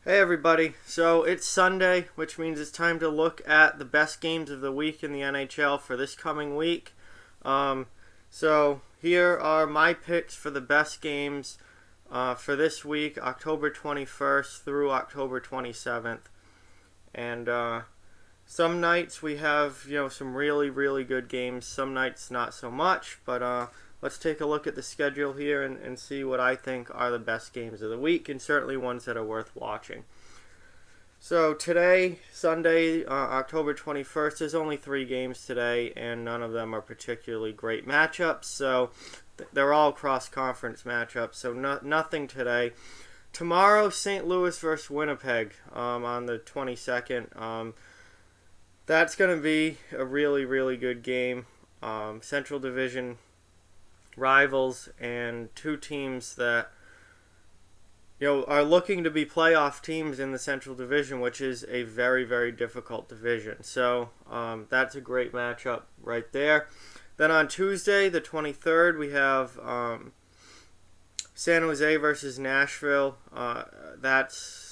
Hey everybody, so it's Sunday, which means it's time to look at the best games of the week in the NHL for this coming week. Um, so here are my picks for the best games for this week, October 21st through October 27th. And some nights we have, some really, really good games. Some nights not so much, but let's take a look at the schedule here and see what I think are the best games of the week and certainly ones that are worth watching. So today, Sunday, October 21st, there's only 3 games today, and none of them are particularly great matchups. So they're all cross-conference matchups, so nothing today. Tomorrow, St. Louis versus Winnipeg on the 22nd. That's going to be a really, really good game. Central Division rivals and two teams that are looking to be playoff teams in the Central Division, which is a very, very difficult division. So that's a great matchup right there. Then on Tuesday, the 23rd, we have San Jose versus Nashville. That's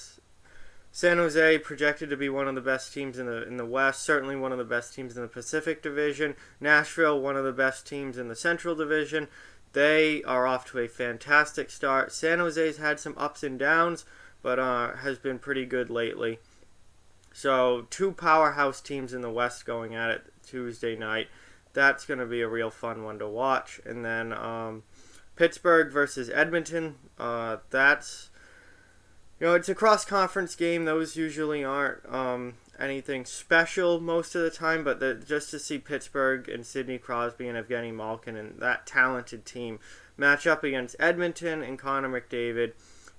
San Jose projected to be one of the best teams in the West, certainly one of the best teams in the Pacific Division. Nashville, one of the best teams in the Central Division. They are off to a fantastic start. San Jose's had some ups and downs, but has been pretty good lately. So two powerhouse teams in the West going at it Tuesday night. That's going to be a real fun one to watch. And then Pittsburgh versus Edmonton. That's it's a cross-conference game. Those usually aren't anything special most of the time, but just to see Pittsburgh and Sidney Crosby and Evgeny Malkin and that talented team match up against Edmonton and Connor McDavid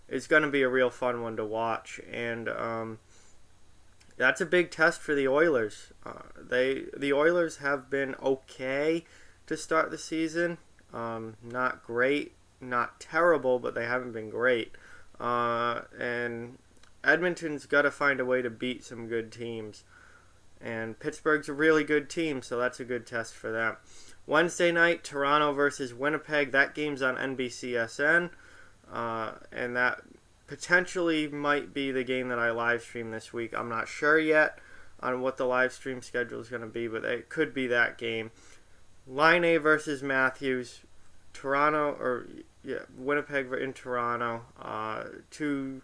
is going to be a real fun one to watch. And that's a big test for the Oilers. The Oilers have been okay to start the season. Not great, not terrible, but they haven't been great. And Edmonton's got to find a way to beat some good teams. And Pittsburgh's a really good team, so that's a good test for them. Wednesday night, Toronto versus Winnipeg. That game's on NBCSN. And that potentially might be the game that I live stream this week. I'm not sure yet on what the live stream schedule is going to be, but it could be that game. Line versus Matthews. Winnipeg in Toronto. Two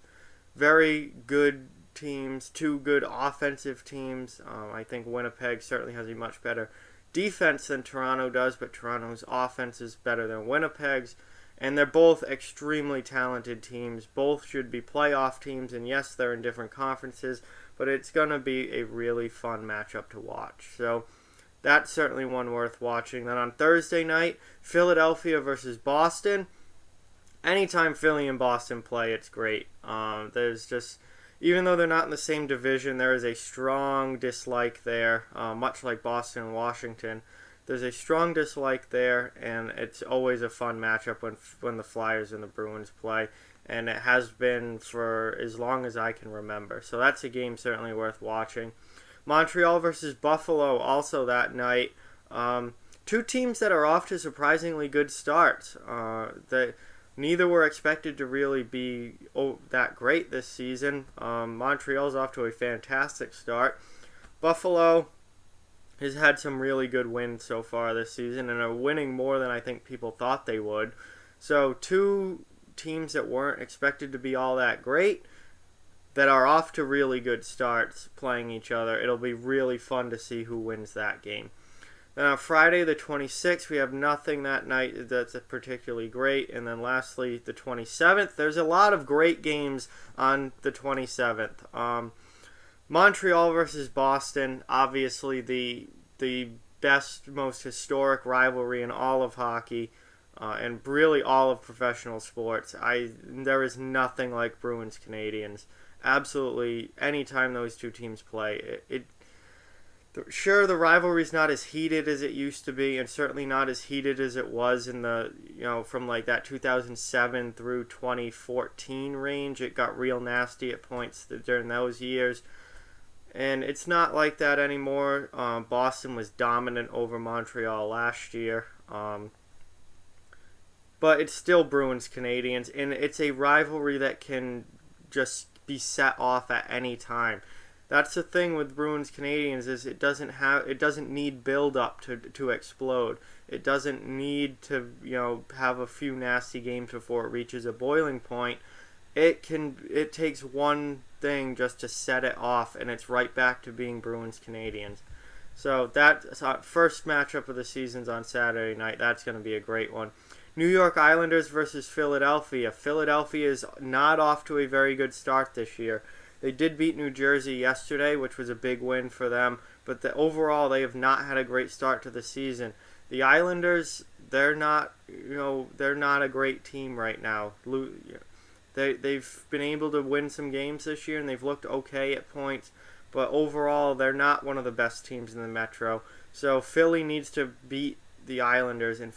very good teams, two good offensive teams. I think Winnipeg certainly has a much better defense than Toronto does, but Toronto's offense is better than Winnipeg's. And they're both extremely talented teams. Both should be playoff teams, and yes, they're in different conferences, but it's going to be a really fun matchup to watch. So that's certainly one worth watching. Then on Thursday night, Philadelphia versus Boston. Anytime Philly and Boston play, it's great. There's just, even though they're not in the same division, there is a strong dislike there, much like Boston and Washington. There's a strong dislike there, and it's always a fun matchup when the Flyers and the Bruins play, and it has been for as long as I can remember. So that's a game certainly worth watching. Montreal versus Buffalo, also that night. Two teams that are off to surprisingly good starts. Neither were expected to really be that great this season. Montreal's off to a fantastic start. Buffalo has had some really good wins so far this season and are winning more than I think people thought they would. So two teams that weren't expected to be all that great that are off to really good starts playing each other. It'll be really fun to see who wins that game. Then on Friday the 26th, we have nothing that night that's particularly great. And then lastly, the 27th, there's a lot of great games on the 27th. Montreal versus Boston, obviously the best, most historic rivalry in all of hockey, and really all of professional sports. There is nothing like Bruins Canadiens. Absolutely, anytime those two teams play, sure, the rivalry's not as heated as it used to be, and certainly not as heated as it was in the, from like that 2007 through 2014 range. It got real nasty at points during those years. And it's not like that anymore. Boston was dominant over Montreal last year. But it's still Bruins Canadiens, and it's a rivalry that can just be set off at any time. That's the thing with Bruins Canadiens, is it doesn't need build up to explode. It doesn't need to, have a few nasty games before it reaches a boiling point. It takes one thing just to set it off, and it's right back to being Bruins Canadiens. So that's our first matchup of the season's on Saturday night. That's going to be a great one. New York Islanders versus Philadelphia. Philadelphia is not off to a very good start this year. They did beat New Jersey yesterday, which was a big win for them, but overall they have not had a great start to the season. The Islanders, they're not a great team right now. They've been able to win some games this year, and they've looked okay at points, but overall they're not one of the best teams in the Metro. So Philly needs to beat the Islanders, and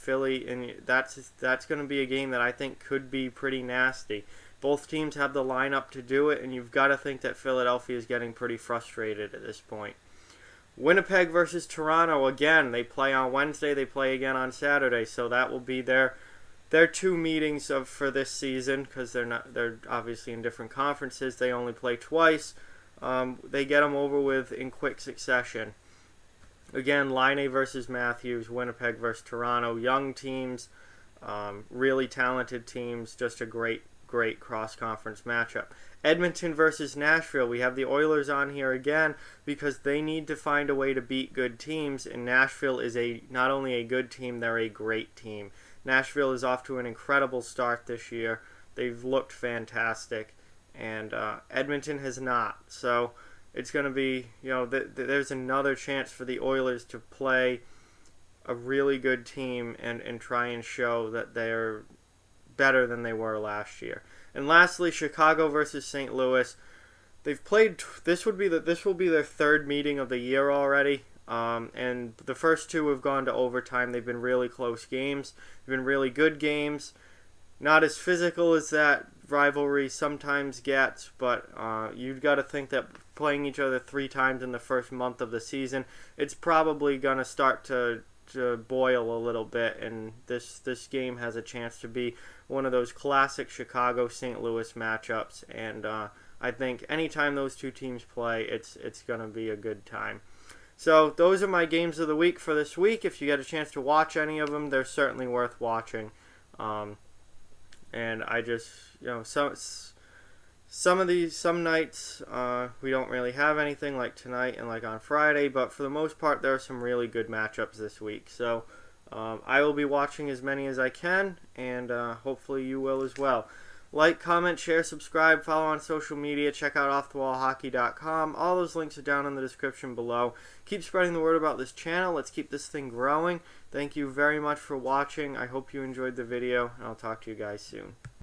that's going to be a game that I think could be pretty nasty. Both teams have the lineup to do it, and you've got to think that Philadelphia is getting pretty frustrated at this point. Winnipeg versus Toronto, again, they play on Wednesday, they play again on Saturday, so that will be their two meetings for this season, because they're obviously in different conferences. They only play twice. They get them over with in quick succession. Again, Laine versus Matthews, Winnipeg versus Toronto, young teams, really talented teams, just a great cross-conference matchup. Edmonton versus Nashville. We have the Oilers on here again because they need to find a way to beat good teams, and Nashville is not only a good team, they're a great team. Nashville is off to an incredible start this year. They've looked fantastic, and Edmonton has not. So it's going to be, there's another chance for the Oilers to play a really good team and try and show that they're better than they were last year. And lastly, Chicago versus St. Louis. They've played. This will be their third meeting of the year already. And the first two have gone to overtime. They've been really close games. They've been really good games. Not as physical as that rivalry sometimes gets, but you've got to think that playing each other 3 times in the first month of the season, it's probably going to start to boil a little bit, and this game has a chance to be one of those classic Chicago-St. Louis matchups, and I think anytime those two teams play, it's going to be a good time. So those are my games of the week for this week. If you get a chance to watch any of them, they're certainly worth watching. And I just, some nights we don't really have anything like tonight and like on Friday, but for the most part there are some really good matchups this week. So I will be watching as many as I can, and hopefully you will as well. Like, comment, share, subscribe, follow on social media, check out offthewallhockey.com. All those links are down in the description below. Keep spreading the word about this channel. Let's keep this thing growing. Thank you very much for watching. I hope you enjoyed the video, and I'll talk to you guys soon.